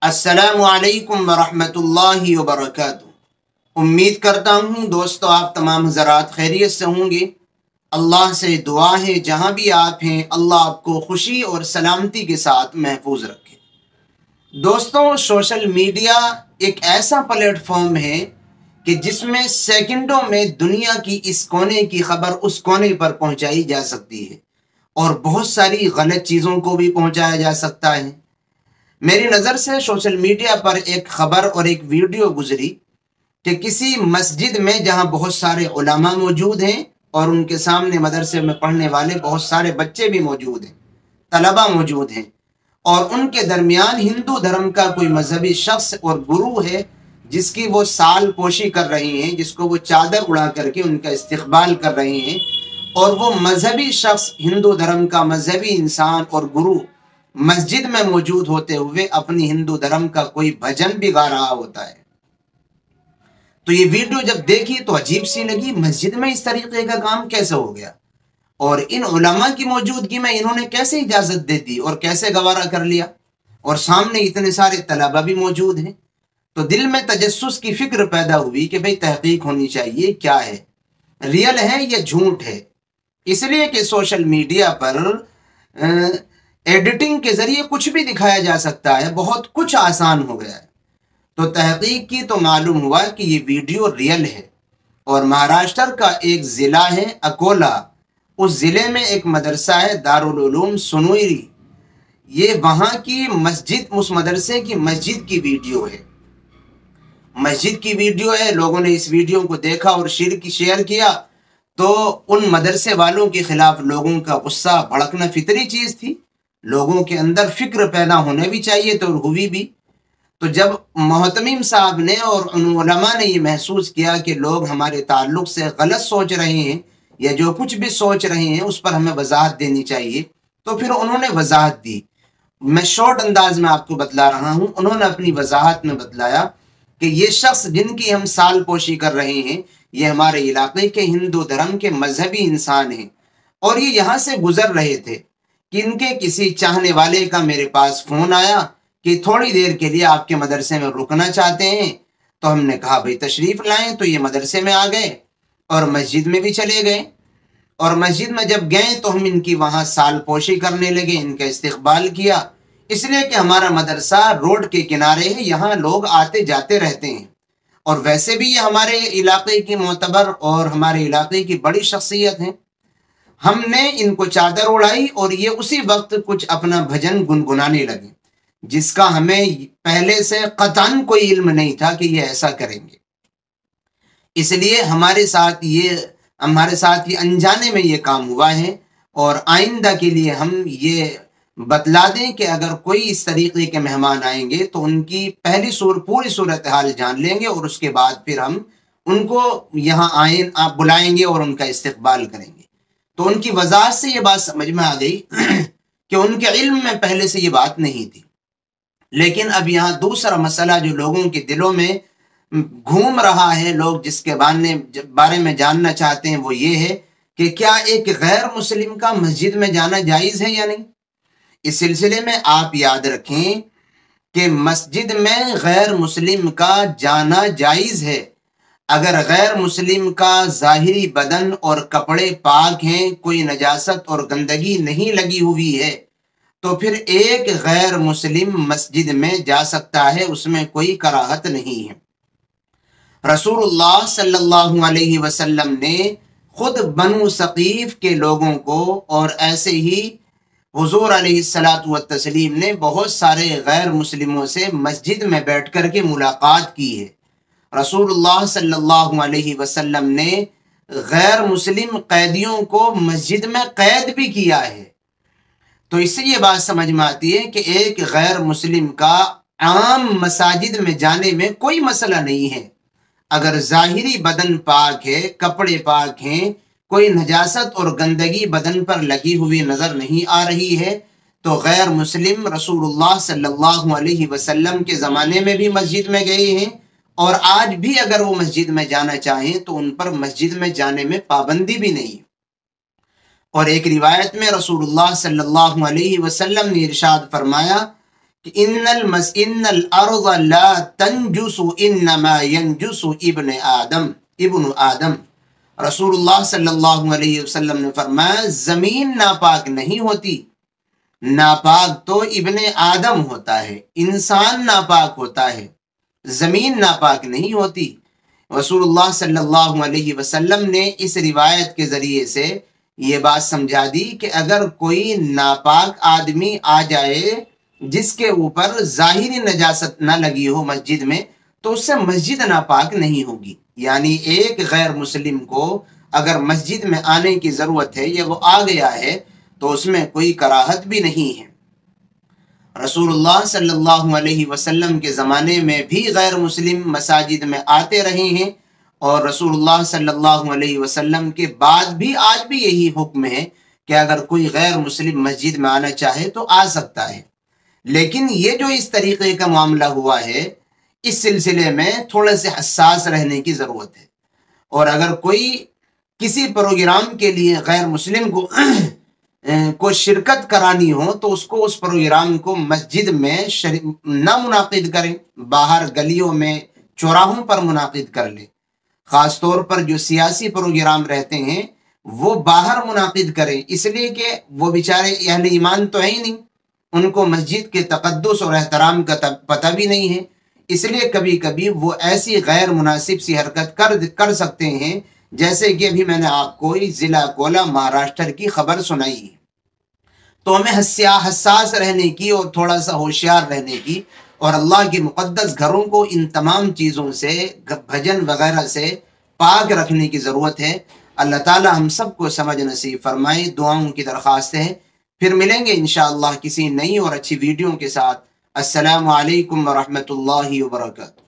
अस्सलामु अलैकुम वरहमतुल्लाहि वबरकातुहू। उम्मीद करता हूँ दोस्तों आप तमाम हज़रात खैरियत से होंगे। अल्लाह से दुआ है जहाँ भी आप हैं अल्लाह आपको खुशी और सलामती के साथ महफूज रखे। दोस्तों सोशल मीडिया एक ऐसा प्लेटफॉर्म है कि जिसमें सेकंडों में दुनिया की इस कोने की खबर उस कोने पर पहुंचाई जा सकती है और बहुत सारी गलत चीज़ों को भी पहुंचाया जा सकता है। मेरी नज़र से सोशल मीडिया पर एक खबर और एक वीडियो गुजरी कि किसी मस्जिद में जहां बहुत सारे उलमा मौजूद हैं और उनके सामने मदरसे में पढ़ने वाले बहुत सारे बच्चे भी मौजूद हैं, तलबा मौजूद हैं, और उनके दरमियान हिंदू धर्म का कोई मजहबी शख्स और गुरु है जिसकी वो साल पोशी कर रहे हैं, जिसको वो चादर उड़ा करके उनका इस्तकबाल कर रहे हैं। और वो मजहबी शख्स, हिंदू धर्म का मजहबी इंसान और गुरु मस्जिद में मौजूद होते हुए अपनी हिंदू धर्म का कोई भजन भी गा रहा होता है। तो ये वीडियो जब देखी तो अजीब सी लगी, मस्जिद में इस तरीके का काम कैसे हो गया और इन उलमा की मौजूदगी में इन्होंने कैसे इजाजत दे दी और कैसे गवारा कर लिया, और सामने इतने सारे तलबा भी मौजूद हैं। तो दिल में तजस्सुस की फिक्र पैदा हुई कि भाई तहकीक होनी चाहिए, क्या है, रियल है या झूठ है। इसलिए कि सोशल मीडिया पर एडिटिंग के जरिए कुछ भी दिखाया जा सकता है, बहुत कुछ आसान हो गया है। तो तहकीक की तो मालूम हुआ कि ये वीडियो रियल है और महाराष्ट्र का एक ज़िला है अकोला, उस ज़िले में एक मदरसा है दारुल उलूम सुनूरी। ये वहाँ की मस्जिद, उस मदरसे की मस्जिद की वीडियो है, मस्जिद की वीडियो है। लोगों ने इस वीडियो को देखा और शेयर किया तो उन मदरसे वालों के खिलाफ लोगों का गुस्सा भड़कना फितरी चीज़ थी। लोगों के अंदर फिक्र पैदा होने भी चाहिए तो हुई भी। तो जब मोहतमीम साहब ने और उन उलमा ने ये महसूस किया कि लोग हमारे ताल्लुक़ से गलत सोच रहे हैं या जो कुछ भी सोच रहे हैं उस पर हमें वजाहत देनी चाहिए, तो फिर उन्होंने वजाहत दी। मैं शॉर्ट अंदाज में आपको बतला रहा हूँ। उन्होंने अपनी वजाहत में बतलाया कि ये शख्स जिनकी हम साल पोशी कर रहे हैं ये हमारे इलाके के हिंदू धर्म के मजहबी इंसान हैं और ये यहाँ से गुजर रहे थे कि इनके किसी चाहने वाले का मेरे पास फ़ोन आया कि थोड़ी देर के लिए आपके मदरसे में रुकना चाहते हैं। तो हमने कहा भाई तशरीफ़ लाएं। तो ये मदरसे में आ गए और मस्जिद में भी चले गए, और मस्जिद में जब गए तो हम इनकी वहाँ साल पोशी करने लगे, इनका इस्तकबाल किया, इसलिए कि हमारा मदरसा रोड के किनारे है, यहाँ लोग आते जाते रहते हैं और वैसे भी ये हमारे इलाके की मोतबर और हमारे इलाके की बड़ी शख्सियत हैं। हमने इनको चादर उड़ाई और ये उसी वक्त कुछ अपना भजन गुनगुनाने लगे, जिसका हमें पहले से कतन कोई इल्म नहीं था कि ये ऐसा करेंगे। इसलिए हमारे साथ ये अनजाने में ये काम हुआ है, और आइंदा के लिए हम ये बतला दें कि अगर कोई इस तरीके के मेहमान आएंगे तो उनकी पूरी सूरत हाल जान लेंगे और उसके बाद फिर हम उनको यहाँ आप बुलाएंगे और उनका इस्तकबाल करेंगे। तो उनकी वजाहत से ये बात समझ में आ गई कि उनके इल्म में पहले से ये बात नहीं थी। लेकिन अब यहाँ दूसरा मसला जो लोगों के दिलों में घूम रहा है, लोग जिसके बारे में जानना चाहते हैं, वो ये है कि क्या एक गैर मुस्लिम का मस्जिद में जाना जायज़ है या नहीं। इस सिलसिले में आप याद रखें कि मस्जिद में गैर मुस्लिम का जाना जायज़ है अगर गैर मुस्लिम का ज़ाहिरी बदन और कपड़े पाक हैं, कोई नजासत और गंदगी नहीं लगी हुई है, तो फिर एक गैर मुस्लिम मस्जिद में जा सकता है, उसमें कोई कराहत नहीं है। रसूलुल्लाह सल्लल्लाहु अलैहि वसल्लम ने खुद बनु सकीफ के लोगों को और ऐसे ही हुजूर अलैहिस्सलातु वत्तस्लीम ने बहुत सारे गैर मुस्लिमों से मस्जिद में बैठ कर के मुलाकात की है। रसूलुल्लाह सल्लल्लाहु अलैहि वसल्लम ने गैर मुस्लिम कैदियों को मस्जिद में कैद भी किया है। तो इससे ये बात समझ में आती है कि एक गैर मुस्लिम का आम मसाजिद में जाने में कोई मसला नहीं है। अगर ज़ाहिरी बदन पाक है, कपड़े पाक हैं, कोई नजासत और गंदगी बदन पर लगी हुई नज़र नहीं आ रही है, तो गैर मुस्लिम रसूलुल्लाह सल्लल्लाहु अलैहि वसल्लम के ज़माने में भी मस्जिद में गए हैं और आज भी अगर वो मस्जिद में जाना चाहें तो उन पर मस्जिद में जाने में पाबंदी भी नहीं। और एक रिवायत में रसूलुल्लाह सल्लल्लाहु अलैहि वसल्लम ने इरशाद फरमाया کہ ان الارض لا تنجس انما ينجس ابن آدم. رسول اللہ صلی اللہ علیہ وسلم نے فرمایا زمین ناپاک نہیں ہوتی، ناپاک تو ابن آدم ہوتا ہے، انسان ناپاک ہوتا ہے، زمین ناپاک نہیں ہوتی. رسول اللہ صلی اللہ علیہ وسلم نے اس روایت کے ذریعے سے یہ بات سمجھا دی کہ اگر کوئی ناپاک آدمی آ جائے جس کے اوپر ظاہری نجاست نہ لگی ہو مسجد میں، تو اس سے مسجد ناپاک نہیں ہوگی. یعنی ایک غیر مسلم کو اگر مسجد میں آنے کی ضرورت ہے یا وہ آ گیا ہے تو اس میں کوئی کراہت بھی نہیں ہے. رسول اللہ صلی اللہ علیہ وسلم کے زمانے میں بھی غیر مسلم مساجد میں آتے رہے ہیں، اور رسول اللہ صلی اللہ علیہ وسلم کے بعد بھی آج بھی یہی حکم ہے کہ اگر کوئی غیر مسلم مسجد میں آنا چاہے تو آ سکتا ہے. لیکن یہ جو اس طریقے کا معاملہ ہوا ہے، اس سلسلے میں تھوڑے سے حساس رہنے کی ضرورت ہے. اور اگر کوئی کسی پروگرام کے لیے غیر مسلم کو شرکت کرانی ہو تو اس کو اس پروگرام کو مسجد میں نہ منعقد کریں، باہر گلیوں میں چوراہوں پر منعقد کر لیں. خاص طور پر جو سیاسی پروگرام رہتے ہیں وہ باہر منعقد کریں، اس لیے کہ وہ بیچارے اہل ایمان تو ہیں ہی نہیں، ان کو مسجد کے تقدس اور احترام کا پتہ بھی نہیں ہے. اس لیے کبھی کبھی وہ ایسی غیر مناسب سی حرکت کر سکتے ہیں، جیسے کہ ابھی میں نے آپ کو ضلع اکولا مہاراشٹر کی خبر سنائی. تو ہمیں حساس رہنے کی اور تھوڑا سا ہوشیار رہنے کی اور اللہ کے مقدس گھروں کو ان تمام چیزوں سے، بھجن وغیرہ سے پاک رکھنے کی ضرورت ہے. اللہ تعالی ہم سب کو سمجھ نصیب فرمائے. دعاؤں کی درخواست ہے. پھر ملیں گے انشاءاللہ کسی نئی اور اچھی ویڈیو کے ساتھ. السلام علیکم ورحمۃ اللہ وبرکاتہ.